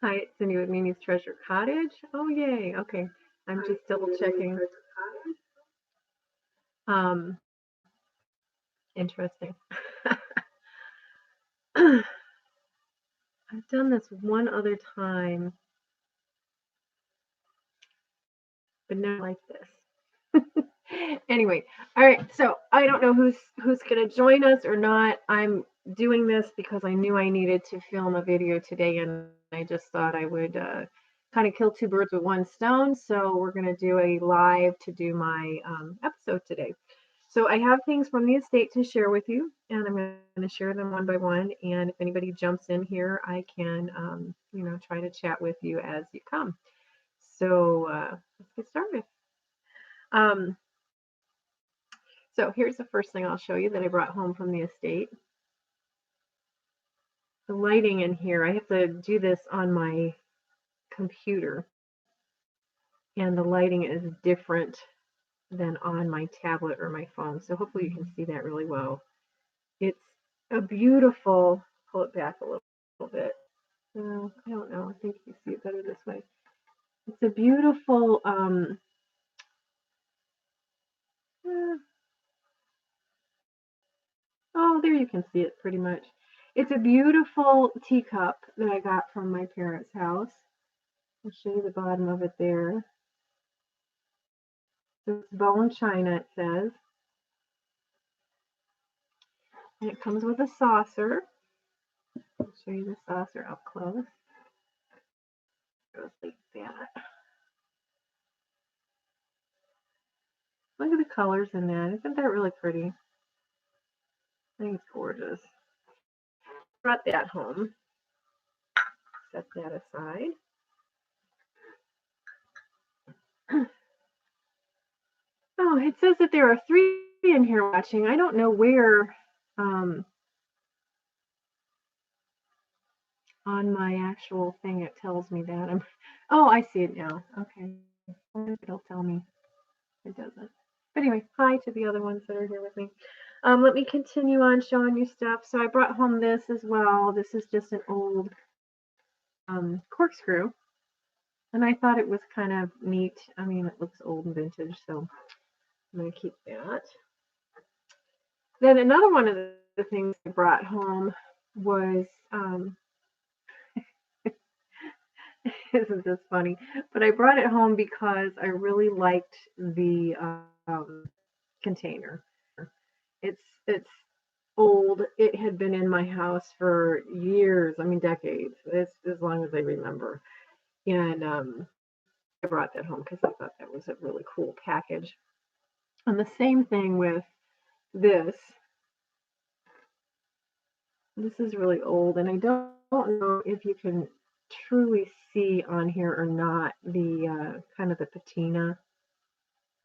Hi, it's Cindy with Mimi's Treasure Cottage. Oh, yay. Okay. I'm just double checking. Interesting. I've done this one other time, but not like this. Anyway, all right. So I don't know who's gonna join us or not. I'm doing this because I knew I needed to film a video today, and I just thought I would kind of kill two birds with one stone. So we're gonna do a live to do my episode today. So I have things from the estate to share with you, and I'm going to share them one by one. And if anybody jumps in here, I can, try to chat with you as you come. So let's get started. Um, so here's the first thing I'll show you that I brought home from the estate. The lighting in here, I have to do this on my computer, and the lighting is different than on my tablet or my phone. So hopefully you can see that really well. It's a beautiful, pull it back a little bit. No, I don't know. I think you see it better this way. It's a beautiful, oh, there you can see it pretty much. It's a beautiful teacup that I got from my parents' house. I'll show you the bottom of it there. So it's bone china, it says. And it comes with a saucer. I'll show you the saucer up close. Goes like that. Look at the colors in that. Isn't that really pretty? I think it's gorgeous. Brought that home. Set that aside. Oh, it says that there are 3 in here watching. I don't know where on my actual thing it tells me that. Oh, I see it now. Okay. I wonder if it'll tell me. It doesn't. But anyway, hi to the other ones that are here with me. Let me continue on showing you stuff. So I brought home this as well. This is just an old corkscrew. And I thought it was kind of neat. I mean, it looks old and vintage, so I'm going to keep that. Then another one of the things I brought home was, isn't this funny? But I brought it home because I really liked the container. It's old. It had been in my house for years. I mean, decades. It's as long as I remember. And I brought that home because I thought that was a really cool package. And the same thing with this. This is really old, and I don't know if you can truly see on here or not the kind of the patina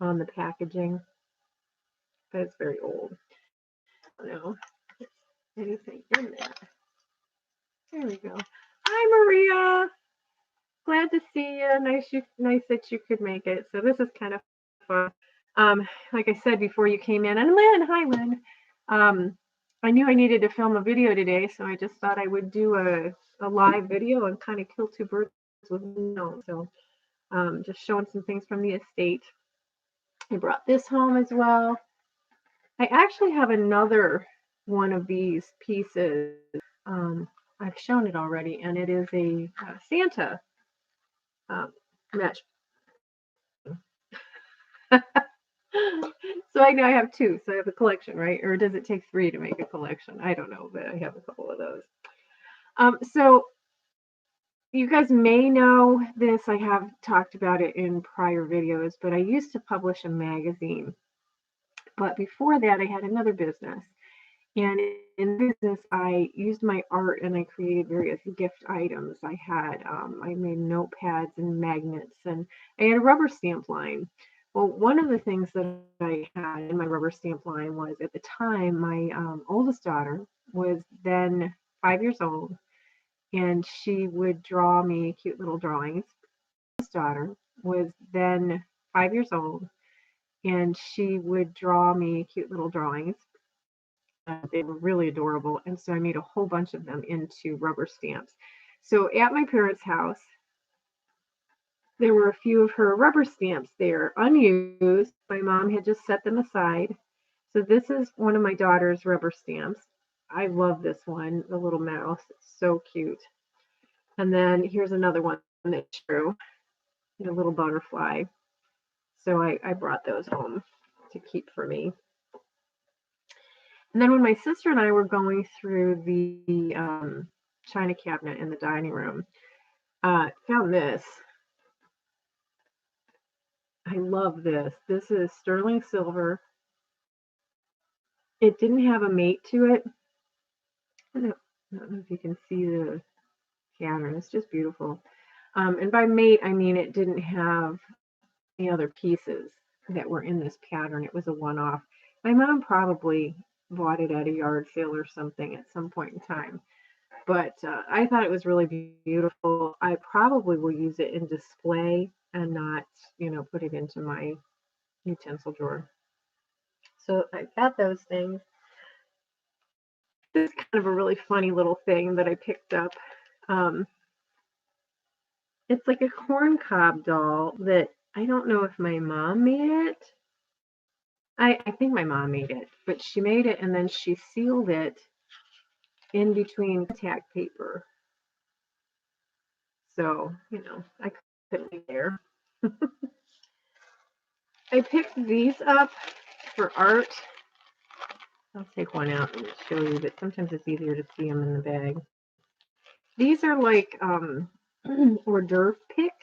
on the packaging, but it's very old. I don't know anything in that. There we go. Hi, Maria. Glad to see you. Nice that you could make it. So this is kind of fun. Like I said before you came in, and Lynn, hi Lynn. I knew I needed to film a video today, so I just thought I would do a live video and kind of kill two birds with one stone. So just showing some things from the estate. I brought this home as well. I actually have another one of these pieces. I've shown it already, and it is a Santa match. So I now have 2, so I have a collection, right? Or does it take 3 to make a collection? I don't know, but I have a couple of those. So you guys may know this. I have talked about it in prior videos, but I used to publish a magazine. But before that, I had another business. And in business, I used my art and I created various gift items. I made notepads and magnets, and I had a rubber stamp line. Well, one of the things that I had in my rubber stamp line was, at the time, my oldest daughter was then 5 years old, and she would draw me cute little drawings. My daughter was then 5 years old, and she would draw me cute little drawings. They were really adorable, and so I made a whole bunch of them into rubber stamps. So at my parents' house, there were a few of her rubber stamps there, unused. My mom had just set them aside. So this is one of my daughter's rubber stamps. I love this one, the little mouse. It's so cute. And then here's another one that's true, a little butterfly. So I brought those home to keep for me. And then when my sister and I were going through the china cabinet in the dining room, found this. I love this. This is sterling silver. It didn't have a mate to it. I don't know if you can see the pattern. It's just beautiful. And by mate, I mean it didn't have any other pieces that were in this pattern. It was a one-off. My mom probably bought it at a yard sale or something at some point in time. But I thought it was really beautiful. I probably will use it in display and not, put it into my utensil drawer. So I got those things. This is kind of a really funny little thing that I picked up. It's like a corncob doll that I don't know if my mom made it. I think my mom made it, but she made it and then she sealed it in between contact paper. So, I couldn't leave there. I picked these up for art. I'll take one out and show you, but sometimes it's easier to see them in the bag. These are like hors d'oeuvre picks.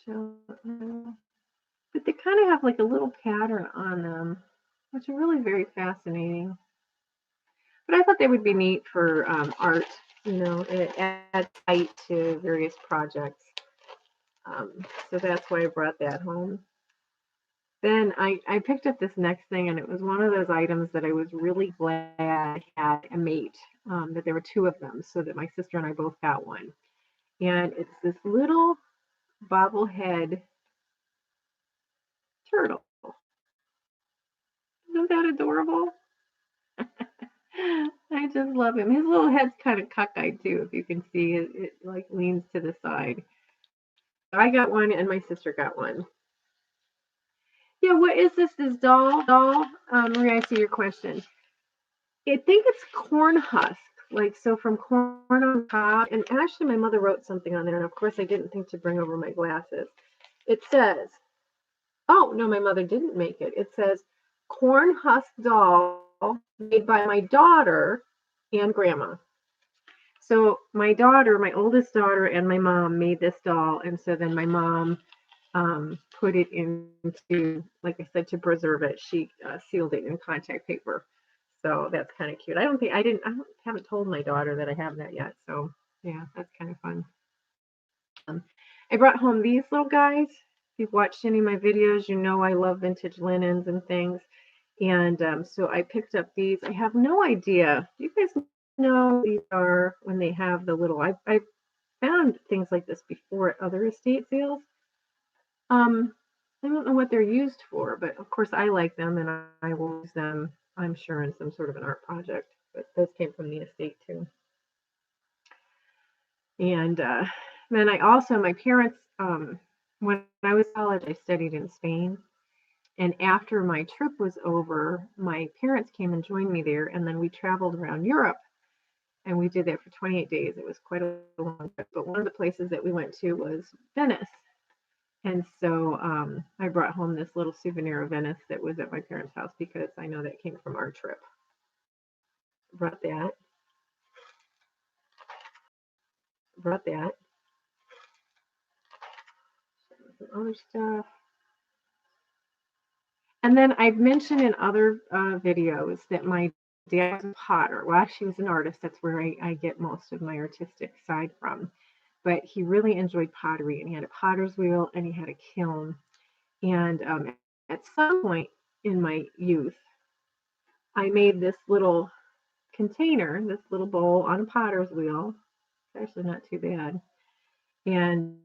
But they kind of have like a little pattern on them, which are really very fascinating. But I thought they would be neat for art. It adds height to various projects. So that's why I brought that home. Then I picked up this next thing, and it was one of those items that I was really glad I had a mate, that there were two of them, so that my sister and I both got one. And it's this little bobblehead turtle. Isn't that adorable? I just love him. His little head's kind of cockeyed too, if you can see it. It like leans to the side. I got one, and my sister got one. Yeah, what is this? This doll? Maria, I see your question. I think it's corn husk, like so from corn on top. And actually, my mother wrote something on there, and of course, I didn't think to bring over my glasses. It says, "Oh no, my mother didn't make it." It says, "Corn husk doll made by my daughter and grandma." So my daughter, my oldest daughter, and my mom made this doll, and so then my mom put it into, like I said, to preserve it. She sealed it in contact paper. So that's kind of cute. I haven't told my daughter that I have that yet. So yeah, that's kind of fun. I brought home these little guys. If you've watched any of my videos, you know I love vintage linens and things. And so I picked up these. I have no idea. Do you guys know these are when they have the little, I found things like this before at other estate sales. I don't know what they're used for, but of course I like them and I will use them, I'm sure, in some sort of an art project. But those came from the estate too. And then my parents, when I was in college, I studied in Spain. And after my trip was over, my parents came and joined me there. And then we traveled around Europe. And we did that for 28 days. It was quite a long trip. But one of the places that we went to was Venice. And so I brought home this little souvenir of Venice that was at my parents' house because I know that came from our trip. Brought that. Some other stuff. And then I've mentioned in other videos that my dad was a potter. Well, actually, he was an artist. That's where I get most of my artistic side from. But he really enjoyed pottery, and he had a potter's wheel, and he had a kiln. And at some point in my youth, I made this little container, this little bowl on a potter's wheel. It's actually not too bad. And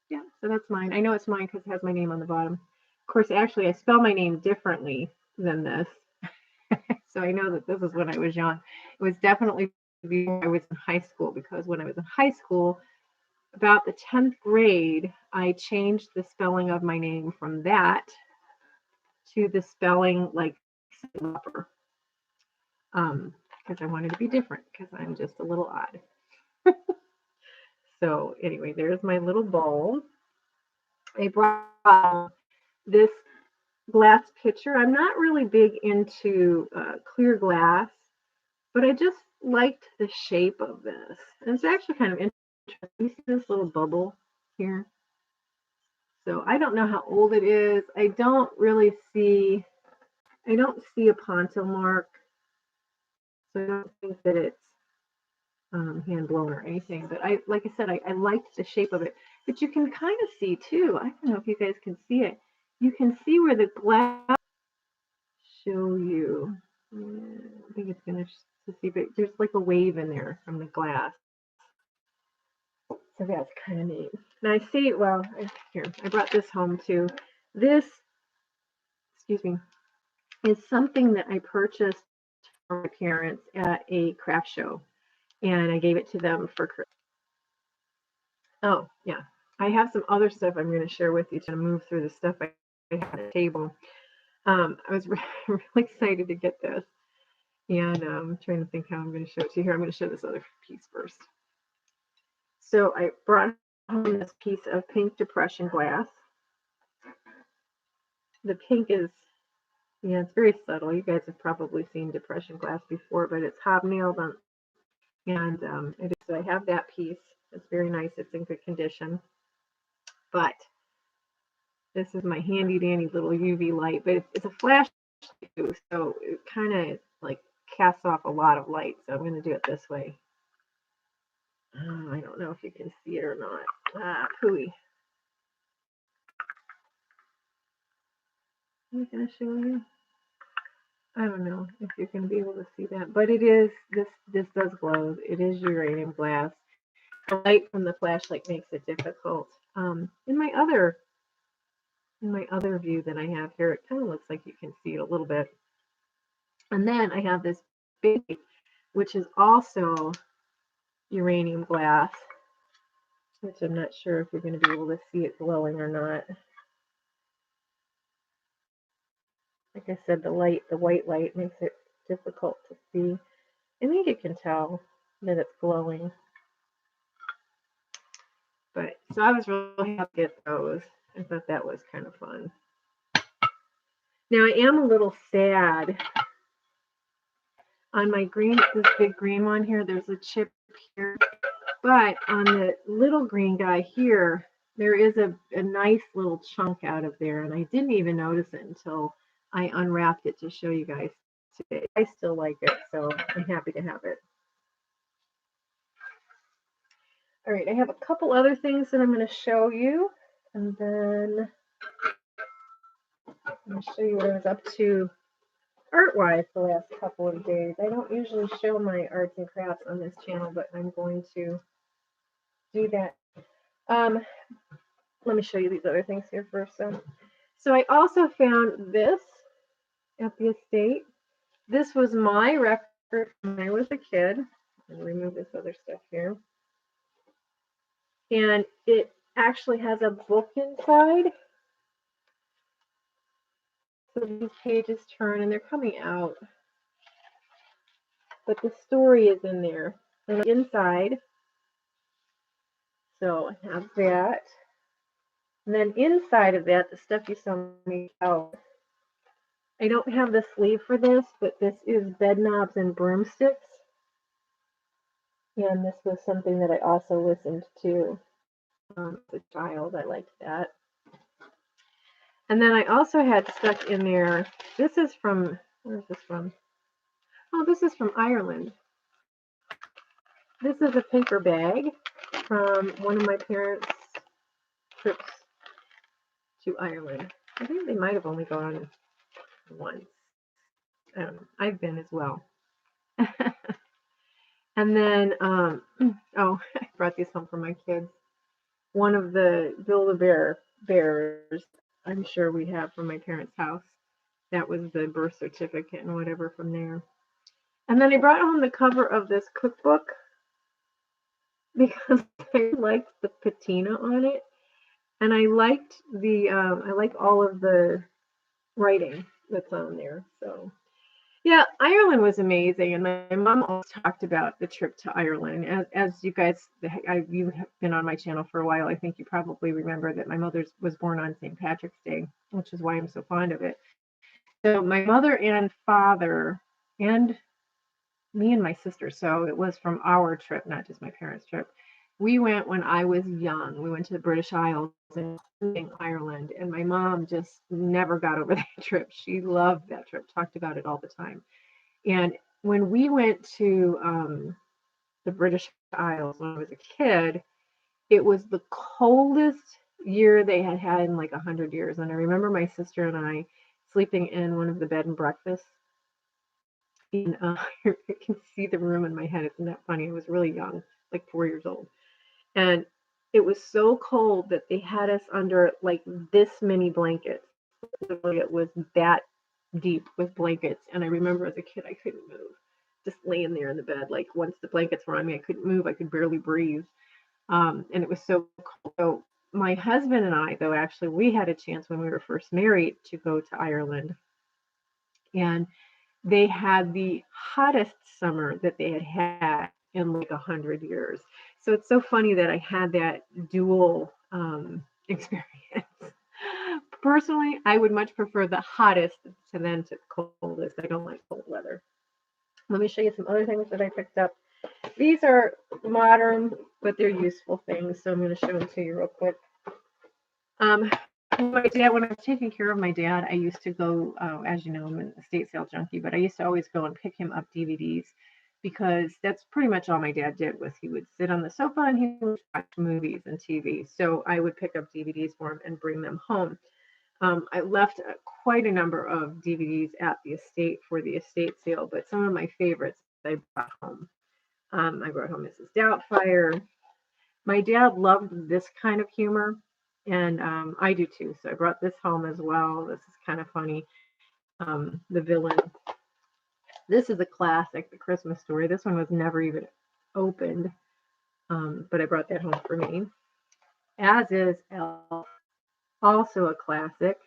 yeah, so that's mine. I know it's mine because it has my name on the bottom. Of course, actually, I spell my name differently than this. So I know that this is when I was young. It was definitely before I was in high school, because when I was in high school, about the 10th grade, I changed the spelling of my name from that to the spelling like upper, because I wanted to be different, because I'm just a little odd. So anyway, there's my little bowl. I brought this glass pitcher. I'm not really big into clear glass, but I just liked the shape of this. And it's actually kind of interesting. You see this little bubble here? So I don't know how old it is. I don't see a ponto mark. So I don't think that it's hand blown or anything. But like I said, I liked the shape of it. But you can kind of see too. I don't know if you guys can see it. You can see where the glass show you. I think it's going to see, but there's like a wave in there from the glass. So that's kind of neat. And I see, well, here, I brought this home too. This, excuse me, is something that I purchased for my parents at a craft show. And I gave it to them for Christmas. Oh, yeah. I have some other stuff I'm going to share with you to move through the stuff I had at the table. I was really excited to get this. And I'm trying to think how I'm going to show it to you here. I'm going to show this other piece first. So I brought home this piece of pink depression glass. The pink is, yeah, it's very subtle. You guys have probably seen depression glass before, but it's hobnailed on, and so I have that piece. It's very nice. It's in good condition. But this is my handy dandy little UV light, but it's a flash too, so it kind of like casts off a lot of light. So I'm going to do it this way. I don't know if you can see it or not. Pooey. I'm going to show you. I don't know if you're going to be able to see that, but it is, this does glow. It is uranium glass. The light from the flashlight makes it difficult. In my other view that I have here, it kind of looks like you can see it a little bit. And then I have this big, which is also uranium glass, which I'm not sure if you're going to be able to see it glowing or not. Like I said, the white light makes it difficult to see. I think you can tell that it's glowing. But so I was really happy to get those. I thought that was kind of fun. Now I am a little sad on my green, this big green one here. There's a chip here, but on the little green guy here, there is a nice little chunk out of there, and I didn't even notice it until I unwrapped it to show you guys today. I still like it, so I'm happy to have it. All right, I have a couple other things that I'm going to show you, and then I'm going to show you what I was up to art-wise the last couple of days. I don't usually show my arts and crafts on this channel, but I'm going to do that. Let me show you these other things here first. So I also found this at the estate. This was my record when I was a kid. I'll remove this other stuff here. And it actually has a book inside. So these pages turn and they're coming out. But the story is in there. And inside. So I have that. And then inside of that, the stuff you saw me out. I don't have the sleeve for this, but this is Bed Knobs and Broomsticks. And this was something that I also listened to as a child. I liked that. And then I also had stuck in there, this is from, where is this from? Oh, this is from Ireland. This is a paper bag from one of my parents' trips to Ireland. I think they might have only gone once. I've been as well. And then, oh, I brought these home for my kids. One of the Build-A-Bear bears, I'm sure we have from my parents' house. that was the birth certificate and whatever from there. And then I brought home the cover of this cookbook because I liked the patina on it, and I liked I like all of the writing that's on there. So yeah, Ireland was amazing, and my mom always talked about the trip to Ireland. As you guys, you have been on my channel for a while. I think you probably remember that my mother was born on St. Patrick's Day, which is why I'm so fond of it. So my mother and father and me and my sister. So it was from our trip, not just my parents' trip. We went when I was young. We went to the British Isles, including Ireland, and my mom just never got over that trip. She loved that trip, talked about it all the time. And when we went to the British Isles when I was a kid, it was the coldest year they had had in like 100 years. And I remember my sister and I sleeping in one of the bed and breakfasts. And I can see the room in my head. Isn't that funny? I was really young, like 4 years old. And it was so cold that they had us under like this many blankets. It was that deep with blankets. And I remember as a kid, I couldn't move, just laying there in the bed. Like once the blankets were on me, I couldn't move. I could barely breathe. And it was so cold. So my husband and I, though, actually, we had a chance when we were first married to go to Ireland. And they had the hottest summer that they had had in like 100 years. So it's so funny that I had that dual experience. Personally, I would much prefer the hottest to then to the coldest. I don't like cold weather. Let me show you some other things that I picked up. These are modern, but they're useful things. So I'm going to show them to you real quick. My dad, when I was taking care of my dad, I used to go, as you know, I'm an estate sale junkie, but I used to always go and pick him up DVDs because that's pretty much all my dad did was he would sit on the sofa and he would watch movies and TV. So I would pick up DVDs for him and bring them home. I left quite a number of DVDs at the estate for the estate sale, but some of my favorites I brought home. I brought home Mrs. Doubtfire. My dad loved this kind of humor, and I do too. So I brought this home as well. This is kind of funny. The villain. This is a classic, The Christmas Story. This one was never even opened, but I brought that home for me. As is Elf, also a classic.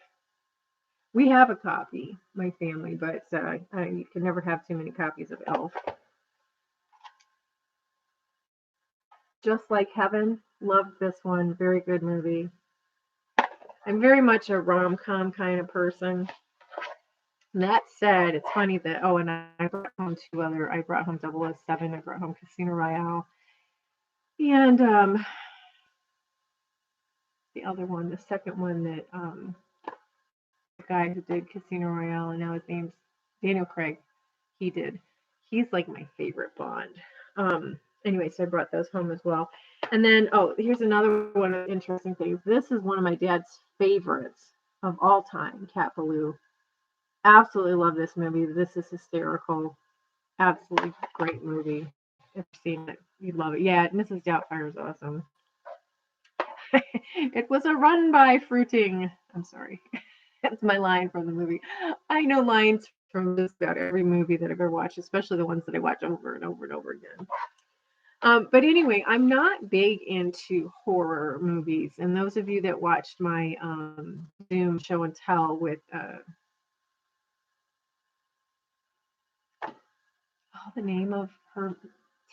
We have a copy, my family, but you can never have too many copies of Elf. Just Like Heaven, loved this one. Very good movie. I'm very much a rom-com kind of person. And that said, it's funny that, and I brought home I brought home 007, I brought home Casino Royale. And the other one, the second one that the guy who did Casino Royale, and now his name's Daniel Craig, he did. He's like my favorite Bond. Anyway, so I brought those home as well. And then, here's another one of the interesting things. This is one of my dad's favorites of all time, Cat Ballou. Absolutely love this movie. This is hysterical. Absolutely great movie. If you've seen it, you'd love it. Yeah, Mrs. Doubtfire is awesome. It was a run by fruiting. I'm sorry. That's my line from the movie. I know lines from just about every movie that I've ever watched, especially the ones that I watch over and over and over again. But anyway, I'm not big into horror movies. And those of you that watched my Zoom show and tell with the name of her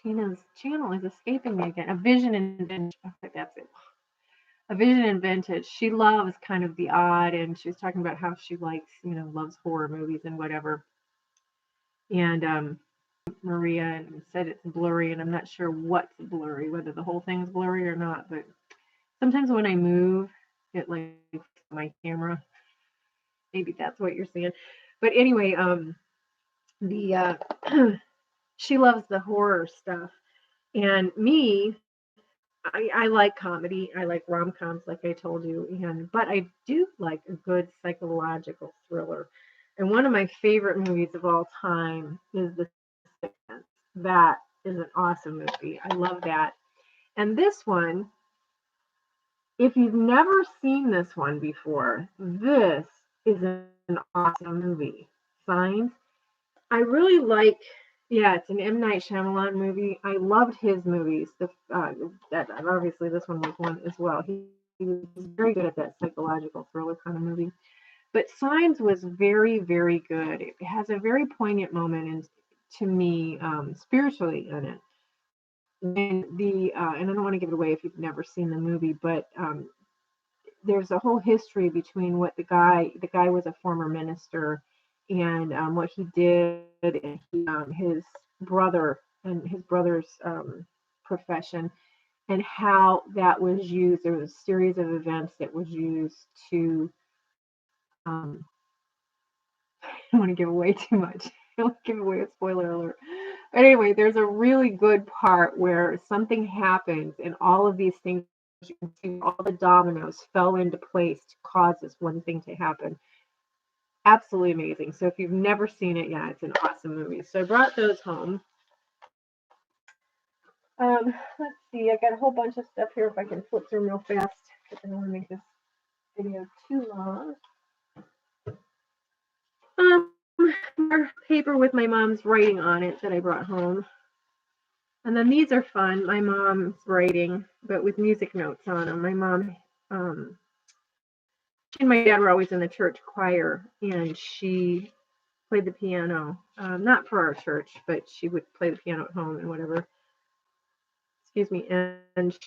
Tina's channel is escaping me again. A Vision and Vintage. That's it. A Vision and Vintage. She loves kind of the odd, and she was talking about how she likes, loves horror movies and whatever. And Maria said it's blurry, and I'm not sure what's blurry, whether the whole thing's blurry or not. But sometimes when I move, it like my camera. Maybe that's what you're seeing. But anyway, the she loves the horror stuff, and me, I like comedy. I like rom-coms, like I told you, but I do like a good psychological thriller. And one of my favorite movies of all time is The Sixth Sense. That is an awesome movie. I love that. And this one, if you've never seen this one before, this is an an awesome movie. Signs. I really like. Yeah, it's an M. Night Shyamalan movie. I loved his movies. That obviously this one was one as well. He was very good at that psychological thriller kind of movie. But Signs was very, very good. It has a very poignant moment in, to me, spiritually in it. When and I don't want to give it away if you've never seen the movie, but there's a whole history between what the guy was a former minister, and what he did, and his brother and his brother's profession, and how that was used. There was a series of events that was used to um, I don't want to give away too much. I don't want to give away a spoiler alert. But anyway, there's a really good part where something happens and all of these things, you can see all the dominoes fell into place to cause this one thing to happen. Absolutely amazing. So if you've never seen it, yeah, it's an awesome movie. So I brought those home. Let's see, I got a whole bunch of stuff here if I can flip through real fast because I don't want to make this video too long. More paper with my mom's writing on it that I brought home. And then these are fun. My mom's writing, but with music notes on them. My mom, she and my dad were always in the church choir, and she played the piano. Not for our church, but she would play the piano at home and whatever. Excuse me. And she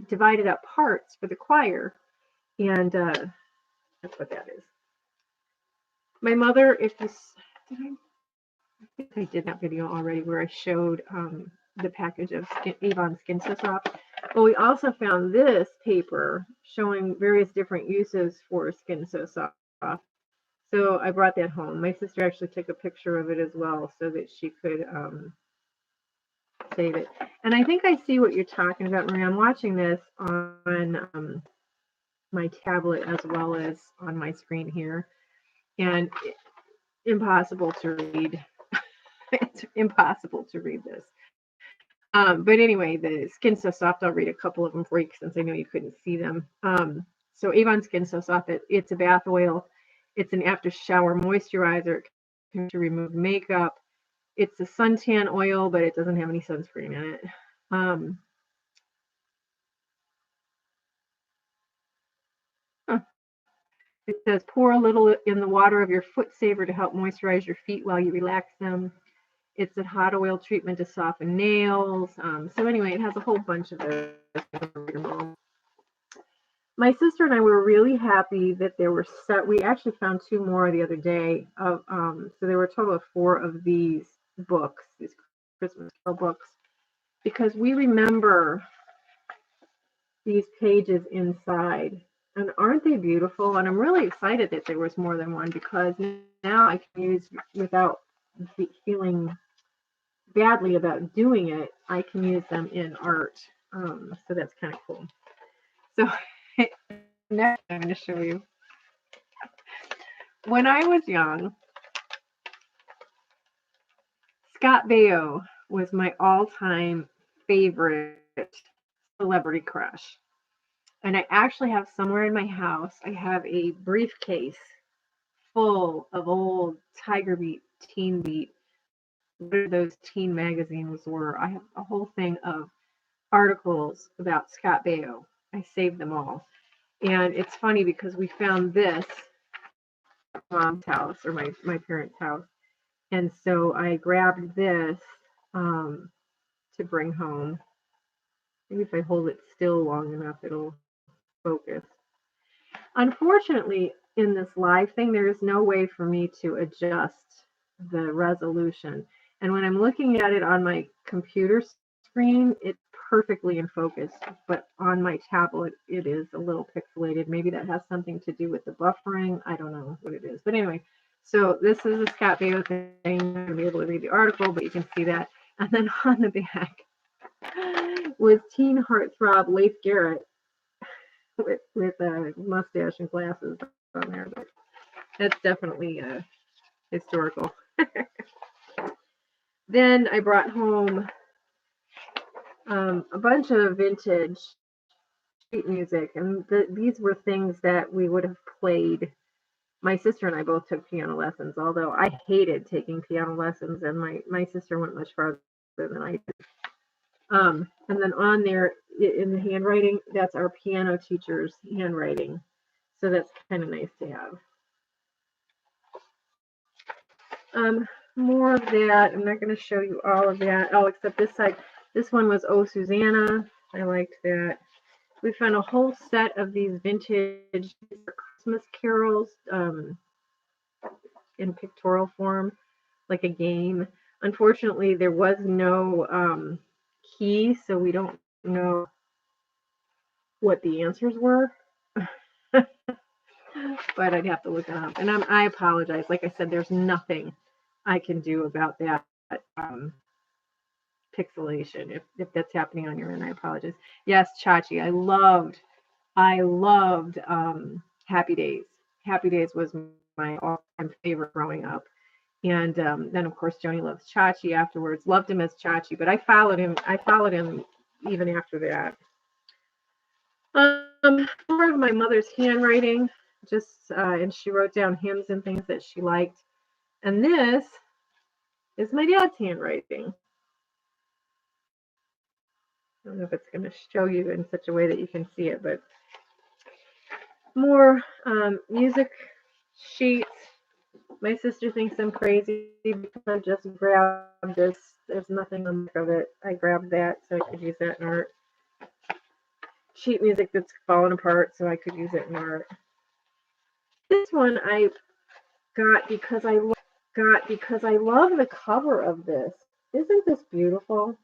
divided up parts for the choir, and that's what that is. My mother, if this, I think I did that video already where I showed the package of Avon Skin So Soft. Well, we also found this paper showing various different uses for Skin So Soft. So I brought that home. My sister actually took a picture of it as well so that she could save it. And I think I see what you're talking about, Maria. I'm watching this on my tablet as well as on my screen here. And impossible to read. It's impossible to read this. But anyway, the Skin So Soft, I'll read a couple of them for you since I know you couldn't see them. So Avon Skin So Soft, it's a bath oil. It's an after shower moisturizer to remove makeup. It's a suntan oil, but it doesn't have any sunscreen in it. It says pour a little in the water of your foot saver to help moisturize your feet while you relax them. It's a hot oil treatment to soften nails. So anyway, it has a whole bunch of those. My sister and I were really happy that there were we actually found 2 more the other day. So there were a total of 4 of these books, these Christmas Carol books, because we remember these pages inside. And aren't they beautiful? And I'm really excited that there was more than one because now I can use, without feeling badly about doing it, I can use them in art. So that's kind of cool. So next I'm going to show you. When I was young, Scott Baio was my all-time favorite celebrity crush. And I actually have somewhere in my house, I have a briefcase full of old Tiger Beat, Teen Beat, whatever those teen magazines were. I have a whole thing of articles about Scott Baio. I saved them all. And it's funny because we found this at mom's house or my parents' house. And so I grabbed this to bring home. Maybe if I hold it still long enough, it'll focus. Unfortunately, in this live thing, there is no way for me to adjust the resolution. And when I'm looking at it on my computer screen, it's perfectly in focus. But on my tablet, it is a little pixelated. Maybe that has something to do with the buffering. I don't know what it is. But anyway, so this is a Scott Baio thing. I'm not going to be able to read the article, but you can see that. And then on the back was teen heartthrob Leif Garrett with a mustache and glasses on there. But that's definitely historical. Then I brought home a bunch of vintage sheet music, and these were things that we would have played my sister and I both took piano lessons, although I hated taking piano lessons, and my sister went much farther than I did. And then on there in the handwriting, that's our piano teacher's handwriting. So that's kind of nice to have. More of that. I'm not going to show you all of that. Oh, except this side. This one was Oh Susanna. I liked that. We found a whole set of these vintage Christmas carols in pictorial form, like a game. Unfortunately, there was no key, so we don't know what the answers were. But I'd have to look it up. And I apologize. Like I said, there's nothing I can do about that pixelation. If that's happening on your end, I apologize. Yes, Chachi. I loved Happy Days. Happy Days was my all-time favorite growing up. And then of course Joni loves Chachi afterwards. Loved him as Chachi, but I followed him even after that. More of my mother's handwriting, just and she wrote down hymns and things that she liked. And this is my dad's handwriting. I don't know if it's going to show you in such a way that you can see it, but more music sheets. My sister thinks I'm crazy because I just grabbed this. There's nothing on the back of it. I grabbed that so I could use that in art. Sheet music that's fallen apart so I could use it in art. This one I got because I love the cover of this. Isn't this beautiful?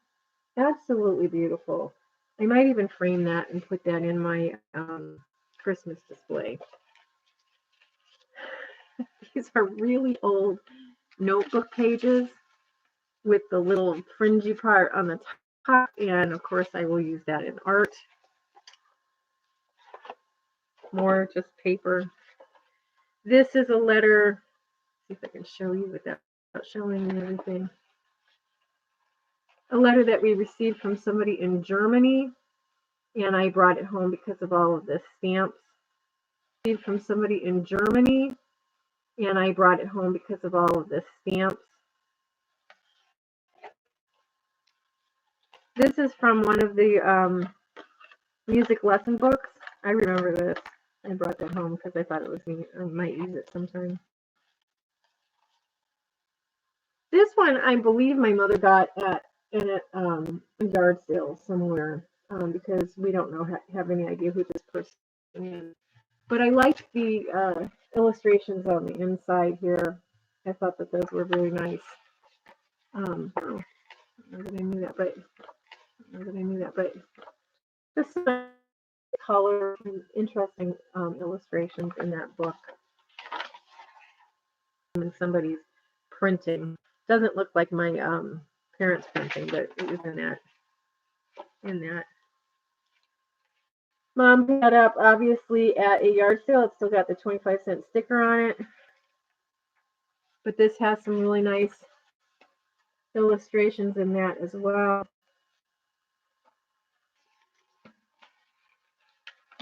Absolutely beautiful. I might even frame that and put that in my Christmas display. These are really old notebook pages with the little fringy part on the top, and of course I will use that in art. More just paper. This is a letter. See if I can show you without showing you everything. A letter that we received from somebody in Germany, and I brought it home because of all of the stamps. From somebody in Germany, and I brought it home because of all of the stamps. This is from one of the music lesson books. I remember this. I brought that home because I thought it was neat. I might use it sometime. This one, I believe my mother got at a yard sale somewhere because we don't have any idea who this person is. But I liked the illustrations on the inside here. I thought that those were very nice. Oh, not that I knew that, but just some color and interesting illustrations in that book. And somebody's printing doesn't look like my parents' printing, but it was in that. Mom picked that up obviously at a yard sale. It's still got the 25-cent sticker on it, but this has some really nice illustrations in that as well.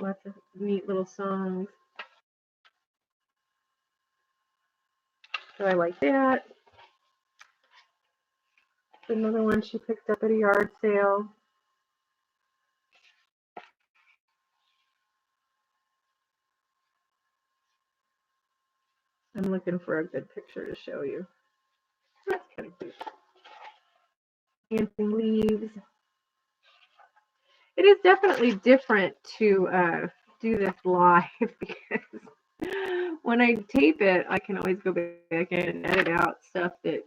Lots of neat little songs. So I like that. Another one she picked up at a yard sale. I'm looking for a good picture to show you. That's kind of cute. Dancing leaves. It is definitely different to do this live because when I tape it, I can always go back and edit out stuff that,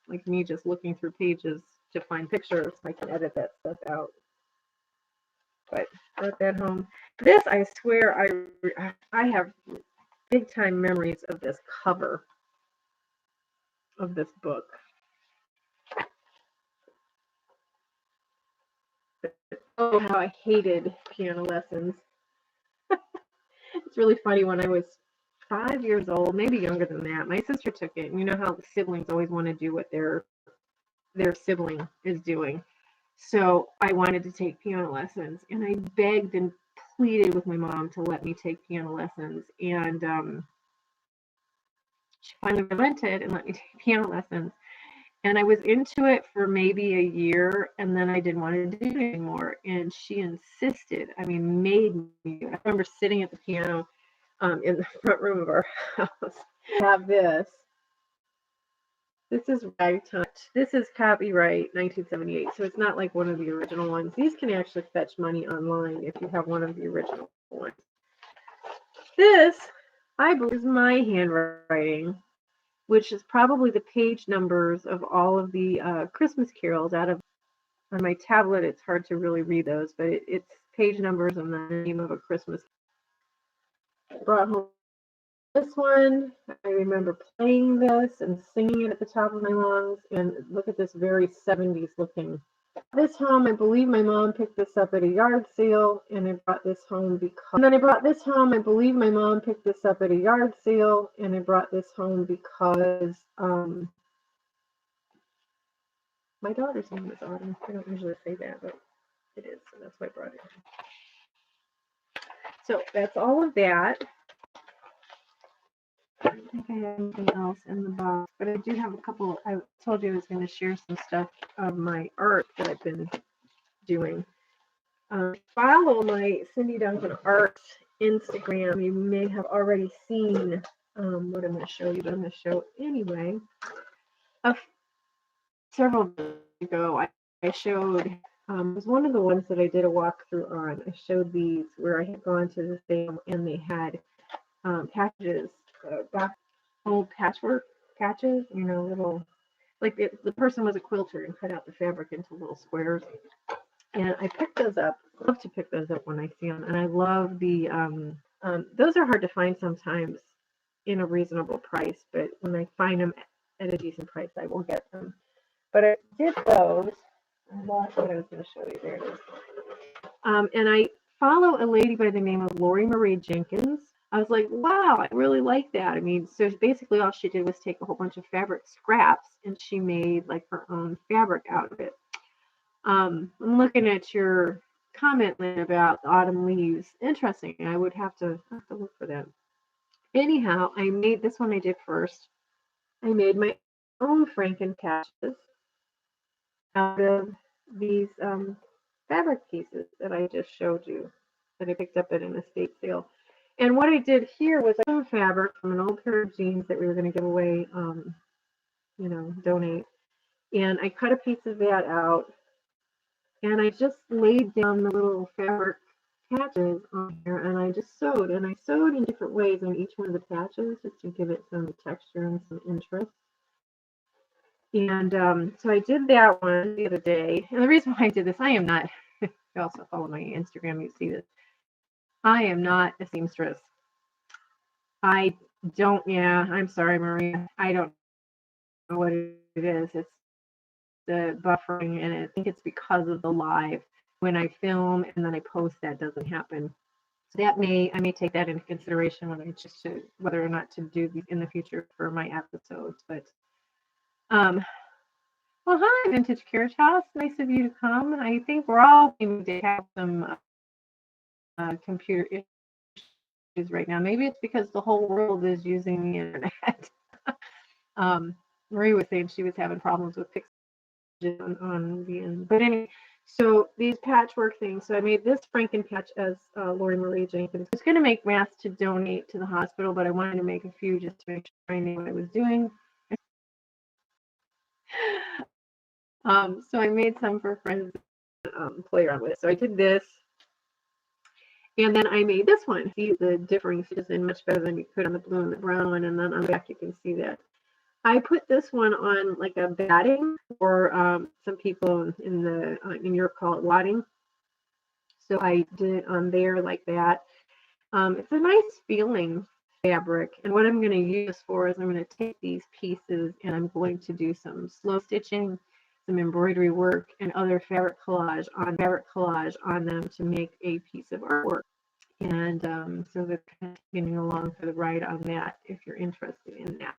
like me just looking through pages to find pictures. I can edit that stuff out. But brought that home. This, I swear, I have big time memories of this cover of this book. Oh, how I hated piano lessons. It's really funny. When I was 5 years old, maybe younger than that, my sister took it. And you know how the siblings always want to do what their sibling is doing. So I wanted to take piano lessons, and I begged and pleaded with my mom to let me take piano lessons. And she finally relented and let me take piano lessons. And I was into it for maybe a year, and then I didn't want to do it anymore. And she insisted, I mean, made me do it. I remember sitting at the piano in the front room of our house. I have this. This is Ragtime. This is copyright 1978, so it's not like one of the original ones. These can actually fetch money online if you have one of the original ones. This, I believe, is my handwriting, which is probably the page numbers of all of the Christmas carols out of, on my tablet. It's hard to really read those, but it's page numbers and the name of a Christmas. Brought home this one. I remember playing this and singing it at the top of my lungs. And look at this very 70s looking. This home, I believe my mom picked this up at a yard sale, and I brought this home because. And then I brought this home. I believe my mom picked this up at a yard sale, and I brought this home because my daughter's name is Autumn. I don't usually say that, but it is, so that's why I brought it home. So that's all of that. I don't think I have anything else in the box, but I do have a couple. I told you I was going to share some stuff of my art that I've been doing. Follow my Cindy Duncan Art Instagram. You may have already seen what I'm going to show you, but I'm going to show anyway. Several days ago, I showed, it was one of the ones that I did a walkthrough on. I showed these where I had gone to the sale and they had patches, old patchwork patches, you know, little, like the person was a quilter and cut out the fabric into little squares. And I picked those up. I love to pick those up when I see them. And I love the, those are hard to find sometimes in a reasonable price, but when I find them at a decent price, I will get them. But I did those. I lost what I was going to show you. There it is. And I follow a lady by the name of Lori Marie Jenkins. I was like, wow, I really like that. I mean, so basically all she did was take a whole bunch of fabric scraps and she made like her own fabric out of it. I'm looking at your comment about the autumn leaves. Interesting. I would have to look for that. Anyhow, I made this one I did first. I made my own Franken Cactus out of these fabric pieces that I just showed you that I picked up at an estate sale. And what I did here was I took fabric from an old pair of jeans that we were going to give away, you know, donate. And I cut a piece of that out. And I just laid down the little fabric patches on here and I just sewed. And I sewed in different ways on each one of the patches just to give it some texture and some interest. And so I did that one the other day. And the reason why I did this, I am not, you also follow my Instagram, you see this. I am not a seamstress. I don't, yeah, I'm sorry, Maria. I don't know what it is. It's the buffering, and I think it's because of the live. When I film and then I post, that doesn't happen. So that I may take that into consideration when I just whether or not to do these in the future for my episodes. But well, hi, Vintage Carriage House. Nice of you to come. I think we're all going to have some computer issues right now. Maybe it's because the whole world is using the internet. Marie was saying she was having problems with pixels on the end. But anyway, so these patchwork things. So I made this Franken patch as Lori Marie Jenkins. I was going to make masks to donate to the hospital, but I wanted to make a few just to make sure I knew what I was doing. So I made some for friends to play around with. So I did this. And then I made this one. See the differing stitches in much better than you could on the blue and the brown one. And then on the back you can see that. I put this one on like a batting, or some people in Europe call it wadding. So I did it on there like that. It's a nice feeling fabric. And what I'm going to use for is I'm going to take these pieces and I'm going to do some slow stitching, some embroidery work, and other fabric collage on them to make a piece of artwork. And so they're continuing along for the ride on that if you're interested in that.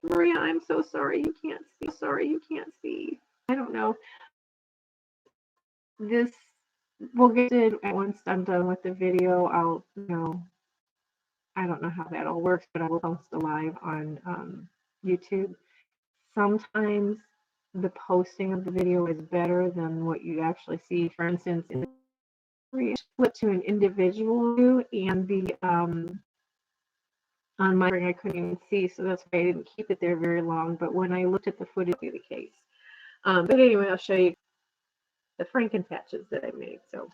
Maria, I'm so sorry you can't see. Sorry you can't see. I don't know. This we'll get it once I'm done with the video. I don't know how that all works, but I will post a live on YouTube. Sometimes the posting of the video is better than what you actually see. For instance, in the flip to an individual view, and the on my ring I couldn't even see, so that's why I didn't keep it there very long. But when I looked at the footage, it'll be the case. But anyway, I'll show you the Franken patches that I made. So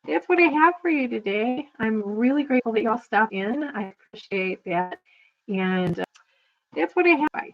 that's what I have for you today. I'm really grateful that y'all stopped in. I appreciate that. And that's what I have. Bye.